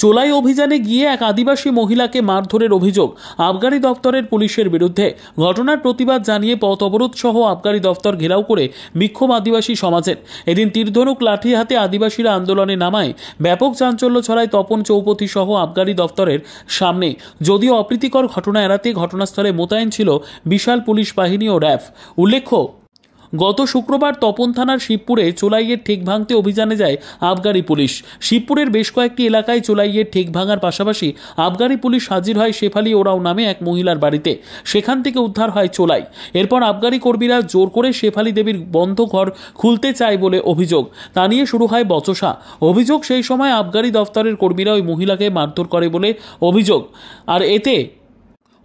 চোলাই অভিযানে গিয়ে এক আদিবাসী মহিলাকে মারধরের অভিযোগ আবগারি দপ্তরের পুলিশের বিরুদ্ধে। ঘটনার প্রতিবাদ জানিয়ে পথ অবরোধ সহ আবগারি দপ্তর ঘেরাও করে বিক্ষোভ আদিবাসী সমাজের। এদিন তীরধনুক লাঠি হাতে আদিবাসীরা আন্দোলনে নামায় ব্যাপক চাঞ্চল্য ছড়ায় তপন চৌপতি সহ আবগারি দপ্তরের সামনে। যদিও অপ্রীতিকর ঘটনা এড়াতে ঘটনাস্থলে মোতায়েন ছিল বিশাল পুলিশ বাহিনী ও র্যাব। উল্লেখ্য, গত শুক্রবার তপন থানার শিবপুরে চোলাইয়ের ঠেক ভাঙতে অভিযানে যায় আবগারি পুলিশ। শিবপুরের বেশ কয়েকটি এলাকায় চোলাইয়ের ঠেক ভাঙার পাশাপাশি আবগারি পুলিশ হাজির হয় শেফালি ওরাও নামে এক মহিলার বাড়িতে। সেখান থেকে উদ্ধার হয় চোলাই। এরপর আবগারি কর্মীরা জোর করে শেফালি দেবীর বন্ধ ঘর খুলতে চায় বলে অভিযোগ। তা নিয়ে শুরু হয় বচসা। অভিযোগ, সেই সময় আবগারি দফতরের কর্মীরা ওই মহিলাকে মারধর করে বলে অভিযোগ। আর এতে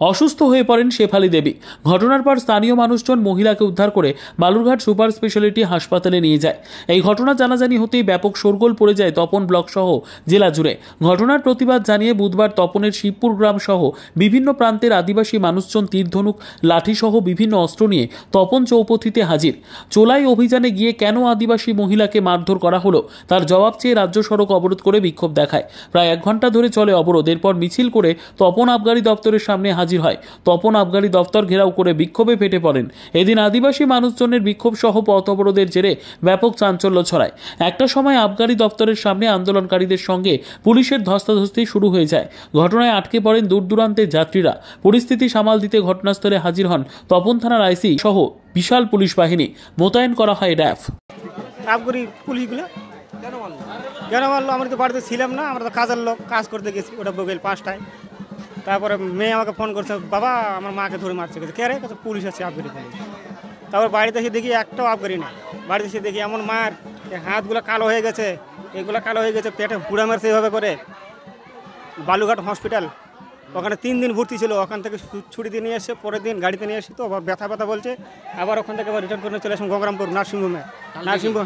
অসুস্থ হয়ে পড়েন শেফালি দেবী। ঘটনার পর স্থানীয় মানুষজন মহিলাকে উদ্ধার করে বালুরঘাট সুপার স্পেশালিটি হাসপাতালে নিয়ে যায়। এই ঘটনা জানাজানি হতেই ব্যাপক শোরগোল পড়ে যায় তপন ব্লক সহ জেলা জুড়ে। ঘটনার প্রতিবাদ জানিয়ে বুধবার তপনের শিবপুর গ্রাম সহ বিভিন্ন প্রান্তের আদিবাসী মানুষজন তীরধনুক লাঠি সহ বিভিন্ন অস্ত্র নিয়ে তপন চৌপথিতে হাজির। চোলাই অভিযানে গিয়ে কেন আদিবাসী মহিলাকে মারধর করা হলো তার জবাব চেয়ে রাজ্য সড়ক অবরোধ করে বিক্ষোভ দেখায়। প্রায় 1 ঘন্টা ধরে চলে অবরোধ। এরপর মিছিল করে তপন আবগারি দপ্তরের সামনে হাজির হয়। তপন আবগারি দপ্তর ঘেরাও করে বিক্ষোভে ফেটে পড়েন। এদিন আদিবাসী মানুষজনের বিক্ষোভ সহ পথ অবরোধের জেরে ব্যাপক চাঞ্চল্য ছড়ায়। একটা সময় আবগারি দপ্তরের সামনে আন্দোলনকারীদের সঙ্গে পুলিশের ধস্তাধস্তি শুরু হয়ে যায়। ঘটনায় আটকে পড়েন দূর দূরান্তের যাত্রীরা। পরিস্থিতি সামাল দিতে ঘটনাস্থলে হাজির হন তপন থানার আইসি সহ বিশাল পুলিশ বাহিনী। মোতায়েন করা হয় র্যাব। আবগারি পুলিশগুলো কেন মারলো? আমরা তো বাড়িতে ছিলাম না, আমরা তো কাজের লোক, কাজ করতে গেছি ওটা বিকেল 5টায়। তারপরে মেয়ে আমাকে ফোন করছে, বাবা আমার মাকে ধরে মারছে। কে রে? পুলিশ আছে, আবগারি পুলিশ। তারপর বাড়িতে এসে দেখি একটাও আবগারি না। বাড়িতে এসে দেখি এমন মার, হাতগুলো কালো হয়ে গেছে, এগুলো কালো হয়ে গেছে, পেটে পুড়া মারছে এভাবে করে। বালুরঘাট হসপিটাল, ওখানে 3 দিন ভর্তি ছিল। ওখান থেকে ছুটি দিয়ে নিয়ে এসে পরের দিন গাড়িতে নিয়ে এসে তো আবার ব্যথা বলছে। আবার ওখান থেকে আবার রিটার্ন করে চলে আসলাম গঙ্গারামপুর নার্সিংহোমে।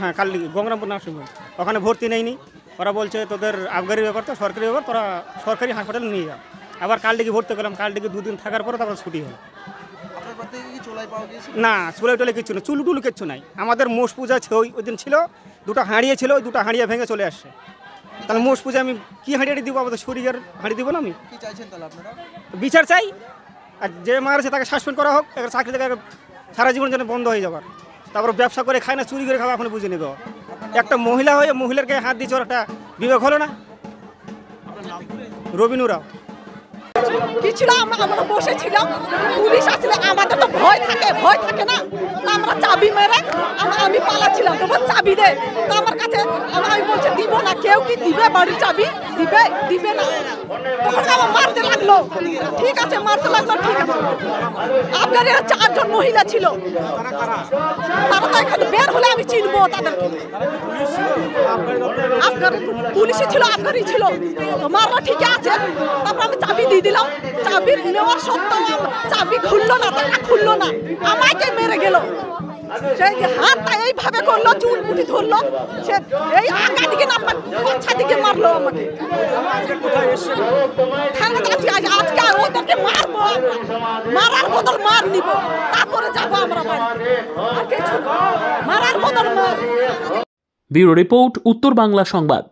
হ্যাঁ, কাল গঙ্গারামপুর নার্সিংহোম। ওখানে ভর্তি নেয়নি। ওরা বলছে তোদের আবগারি ব্যাপার তো সরকারি ব্যাপার, তোরা সরকারি হাসপাতালে নিয়ে যাও। আবার কাল দিকে ভর্তি করলাম। কাল দিকে 2 দিন থাকার পরে তারপর ছুটি হলো। না, চুলাই টলে কিচ্ছু না, চুলটুলু কিচ্ছু নাই। আমাদের মোষ পূজা ওই দিন ছিল, 2টা হাঁড়িয়ে ছিল, ওই 2টা হাঁড়িয়ে ভেঙে চলে আসছে। তাহলে মোষ পূজা আমি কি হাঁড়িয়ে দিব? আমাদের শরীরের হাঁড়ি দিব না? আমি কি চাইছেন তাহলে আপনারা? বিচার চাই। আর যে মারছে তাকে সাসপেন্ড করা হোক, চাকরি থেকে সারা জীবন যেন বন্ধ হয়ে যাবার। তারপর ব্যবসা করে খায় না, চুরি করে খাওয়া এখন বুঝে নেবে। একটা মহিলা হয়ে মহিলার গায়ে হাত দিচ্ছে, ওর একটা বিবেক হলো না? রবিনু রাও কিছু না, আমরা বসেছিলাম, পুলিশ আসলে আমাদের তো ভয় থাকে না। আমরা চাবি মেরে আমি পালাচ্ছিলাম, তোমার চাবি দে। তো আমার কাছে আমি বলছি দিব না। কেউ কি দিবে বাড়ির চাবি? দিবে না। তখন আমার মারতে লাগলো। ঠিক আছে, মারতে লাগলো, ঠিক আছে। আপনার 4 জন মহিলা ছিল, তারা তো এখানে বের হলে আমি চিনবো তাদেরকে। পুলিশই ছিল, আবগারি ছিল। মারলো, ঠিক আছে। তারপর আমি চাবি দিয়ে দিলাম। চাবি নেওয়ার সত্ত্বেও চাবি খুললো না, তারা খুললো না, আমাকে মেরে গেল। সেই হাতটা এইভাবে করলো, চুল মুঠি ধরলো, সে এই আগা দিকে না পাছা দিকে মারলো আমাকে। আজকে ওদেরকে মারবো, মারার বদল মার নিব, তারপরে যাবো আমরা বাড়িতে। আর কিছু মারার বদল মার। ব্যুরো রিপোর্ট, উত্তর বাংলা সংবাদ।